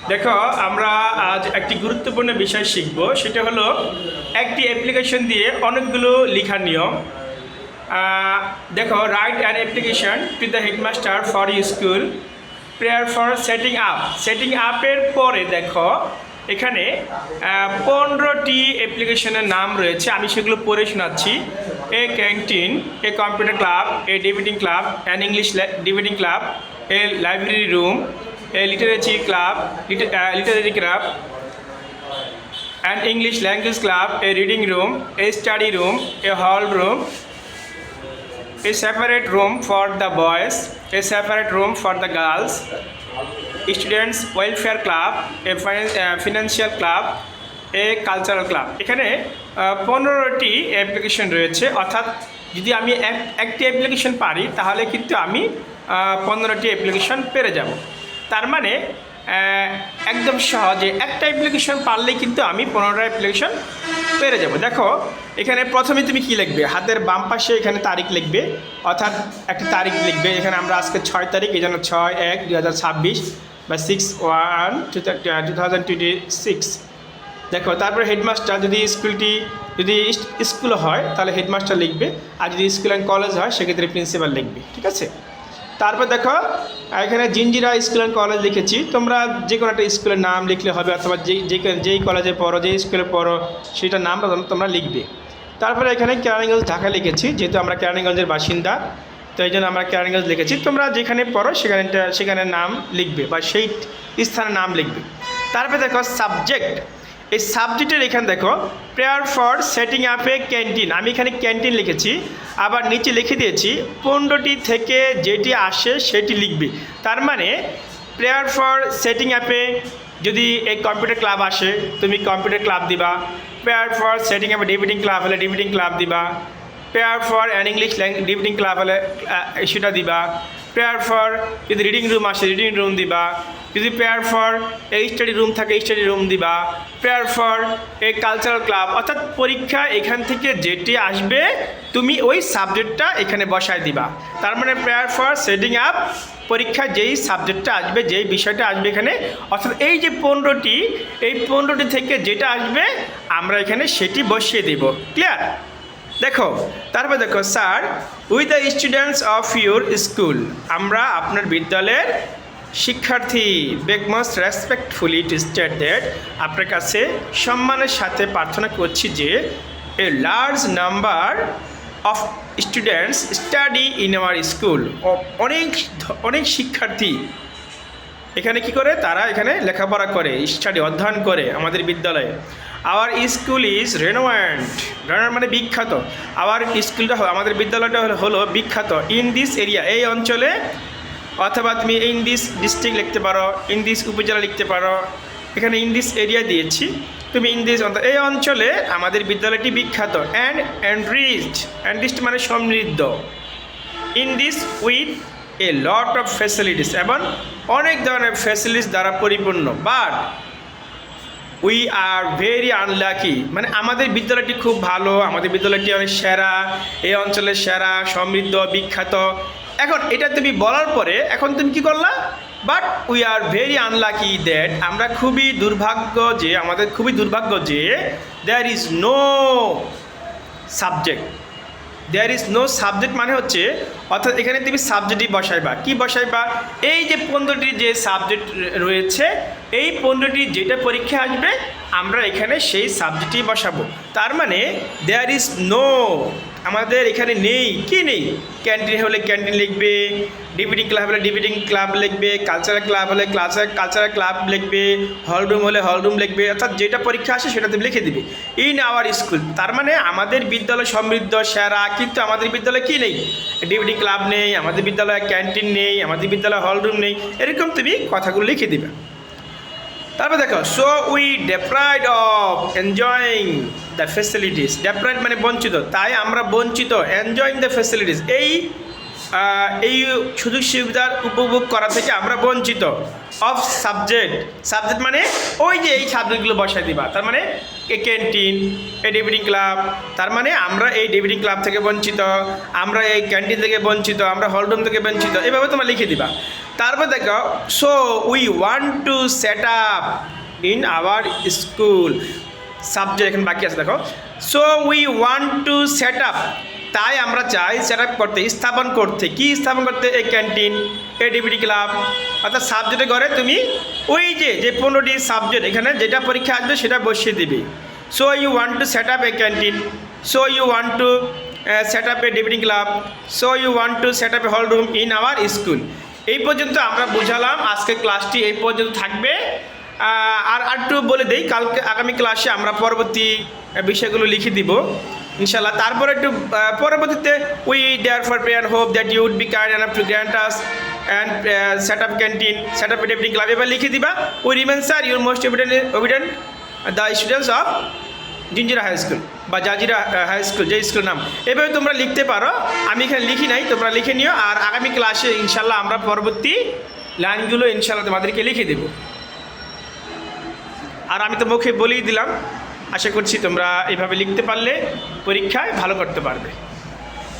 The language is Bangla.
দেখো, আমরা আজ একটি গুরুত্বপূর্ণ বিষয় শিখব। সেটা হলো একটি অ্যাপ্লিকেশন দিয়ে অনেকগুলো লেখার নিয়ম। দেখো, write an application to the headmaster for you school, prayer for setting up. Setting আপের পরে দেখো এখানে 15টি অ্যাপ্লিকেশনের নাম রয়েছে। আমি সেগুলো পড়ে শোনাচ্ছি। A canteen, a computer club, a debating club, an English debating club, A library room, a literacy club, literary club, an English language club, a reading room, a study room, a hall room, a separate room for the boys, a separate room for the girls, students welfare club, a financial club, a cultural club। এখানে 15টি অ্যাপ্লিকেশন রয়েছে, অর্থাৎ যদি আমি একটি অ্যাপ্লিকেশন পারি তাহলে কিন্তু আমি 15টি অ্যাপ্লিকেশন পেরে যাব। তার মানে একদম সহজে একটা অ্যাপ্লিকেশন পারলেই কিন্তু আমি 15টা অ্যাপ্লিকেশন পেরে যাব। দেখো, এখানে প্রথমে তুমি কি লিখবে? হাতের বাম পাশে এখানে তারিখ লিখবে, অর্থাৎ একটা তারিখ লিখবে। এখানে আমরা আজকে 6 তারিখ, এই জন্য 6/1/2026 বা 6/1/2026। দেখো, তারপরে হেডমাস্টার, যদি স্কুল হয় তাহলে হেডমাস্টার লিখবে, আর যদি স্কুল অ্যান্ড কলেজ হয় সেক্ষেত্রে প্রিন্সিপাল লিখবে। ঠিক আছে? তারপর দেখো, এখানে জিঞ্জিরা স্কুল অ্যান্ড কলেজ লিখেছি। তোমরা যে কোনো একটা স্কুলের নাম লিখলে হবে, অথবা যেই কলেজে পড়ো, যেই স্কুলে পড়ো সেটার নামটা তোমরা লিখবে। তারপরে এখানে কেরানীগঞ্জ ঢাকা লিখেছি, যেহেতু আমরা কেরানীগঞ্জের বাসিন্দা, তো এই জন্য আমরা কেরানীগঞ্জ লিখেছি। তোমরা যেখানে পড়ো সেখানে নাম লিখবে বা সেই স্থানের নাম লিখবে। তারপরে দেখো সাবজেক্ট। এই সাবজেক্টের এখানে দেখো prayer for setting up a canteen, আমি এখানে ক্যান্টিন লিখেছি, আবার নিচে লিখে দিয়েছি 15টি থেকে যেটি আসে সেটি লিখবে। তার মানে প্রেয়ার ফর সেটিং আপে যদি এই কম্পিউটার ক্লাব আসে তুমি কম্পিউটার ক্লাব দিবা, প্রেয়ার ফর সেটিং আপে ডিবেটিং ক্লাব হলে ডিবেটিং ক্লাব দিবা, prayer for an English debating club হলে সেটা দিবা, প্রেয়ার ফর যদি রিডিং রুম আসে রিডিং রুম দিবা, যদি প্রেয়ার ফর এই স্টাডি রুম থাকে স্টাডি রুম দিবা, প্রেয়ার ফর এই কালচারাল ক্লাব। অর্থাৎ পরীক্ষা এখান থেকে যেটি আসবে তুমি ওই সাবজেক্টটা এখানে বসায় দিবা। তার মানে প্রেয়ার ফর সেটিং আপ, পরীক্ষা যেই সাবজেক্টটা আসবে, যেই বিষয়টা আসবে এখানে, অর্থাৎ এই যে 15টি, এই 15টি থেকে যেটা আসবে আমরা এখানে সেটি বসিয়ে দেব। ক্লিয়ার? দেখো, তারপর দেখো sir with the students of your school, আমরা আপনার বিদ্যালয়ের শিক্ষার্থী, beg must respectfully to state that, আপনার কাছে সম্মানের সাথে প্রার্থনা করছি যে a large number of students study in our school, অনেক শিক্ষার্থী এখানে কি করে, তারা এখানে লেখাপড়া করে, স্টাডি অধ্যয়ন করে আমাদের বিদ্যালয়ে। আওয়ার স্কুল ইজ রেনোভেন্ট, মানে বিখ্যাত। আওয়ার স্কুলটা আমাদের বিদ্যালয়টা হলো বিখ্যাত ইন দিস এরিয়া, এই অঞ্চলে, অথবা তুমি ইন দিস ডিস্ট্রিক্ট লিখতে পারো, ইন দিস উপজেলা লিখতে পারো। এখানে ইন দিস এরিয়া দিয়েছি, তুমি ইন দিস, এই অঞ্চলে আমাদের বিদ্যালয়টি বিখ্যাত। অ্যান্ড এনরিচড মানে সমৃদ্ধ। In this with a lot of facilities, এবং অনেক ধরনের ফ্যাসিলিটিস দ্বারা পরিপূর্ণ। But we are very unlucky, মানে আমাদের বিদ্যালয়টি খুব ভালো, আমাদের বিদ্যালয়টি অনেক সেরা, এই অঞ্চলের সেরা, সমৃদ্ধ, বিখ্যাত। এখন এটা তুমি বলার পরে এখন তুমি কি করলা? But we are very unlucky that, আমরা খুবই দুর্ভাগ্য যে, আমাদের খুবই দুর্ভাগ্য যে there is no subject. There is no subject মানে হচ্ছে, অর্থাৎ এখানে তুমি সাবজেক্টই বসাইবা। কি বসাইবা? এই যে 15টি যে সাবজেক্ট রয়েছে, এই 15টি যেটা পরীক্ষা আসবে আমরা এখানে সেই সাবজেক্টই বসাবো। তার মানে দেয়ার ইজ নো, আমাদের এখানে নেই। কি নেই? ক্যান্টিন হলে ক্যান্টিন লিখবে, ডিবেটিং ক্লাব হলে ডিবেটিং ক্লাব লিখবে, কালচারাল ক্লাব হলে কালচারাল ক্লাব লিখবে, হল রুম হলে হল রুম লিখবে। অর্থাৎ যেটা পরীক্ষা আসে সেটা তুমি লিখে দিবে। ইন আওয়ার স্কুল, তার মানে আমাদের বিদ্যালয় সমৃদ্ধ, সেরা, কিন্তু আমাদের বিদ্যালয়ে কি নেই? ডিবেটিং ক্লাব নেই, আমাদের বিদ্যালয়ে ক্যান্টিন নেই, আমাদের বিদ্যালয়ে হল রুম নেই। এরকম তুমি কথাগুলো লিখে দিবে। তারপর দেখো, so we deprived of enjoying the facilities, deprived মানে বঞ্চিত, তাই আমরা বঞ্চিত, এনজয়িং দ্য ফ্যাসিলিটিস, এই সুযোগ সুবিধার উপভোগ করা থেকে আমরা বঞ্চিত। অফ সাবজেক্ট মানে ওই যে এই সাবজেক্টগুলো বসায় দিবা। তার মানে a canteen, a debating club, তার মানে আমরা এই ডিবেটিং ক্লাব থেকে বঞ্চিত, আমরা এই ক্যান্টিন থেকে বঞ্চিত, আমরা হলরুম থেকে বঞ্চিত, এভাবে তোমরা লিখে দিবা। তারপর দেখো so we want to set up in our school, subject এখানে বাকি আছে দেখো। So we want to set up, তাই আমরা চাই সেট আপ করতে, স্থাপন করতে। কি স্থাপন করতে? A canteen, A DVD club, অর্থাৎ সাবজেক্টে ঘরে তুমি ওই যে 15টি সাবজেক্ট এখানে যেটা পরীক্ষা আসবে সেটা বসিয়ে দিবে। So you want to set up a canteen, so you want to set up a DVD club, so you want to set up a hall room in our school. এই পর্যন্ত আমরা বুঝালাম, আজকে ক্লাসটি এই পর্যন্ত থাকবে। আর একটু বলে দেই, কালকে আগামী ক্লাসে আমরা পরবর্তী বিষয়গুলো লিখে দিব ইনশাল্লাহ। তারপরে একটু পরবর্তীতে we therefore pray and hope that you would be kind enough to grant us and set up canteen, set up DVD club, এবার লিখে দিবা। We remain sir your most obedient the students of Jinjira high school বা জাজিরা হাই স্কুল, যে স্কুলের নাম। এভাবে তোমরা লিখতে পারো, আমি এখানে লিখি নাই, তোমরা লিখে নিও। আর আগামী ক্লাসে ইনশাল্লাহ আমরা পরবর্তী লাইনগুলো ইনশাল্লাহ তোমাদেরকে লিখে দেব। আর আমি তো মুখে বলেই দিলাম, আশা করছি তোমরা এইভাবে লিখতে পারলে পরীক্ষায় ভালো করতে পারবে।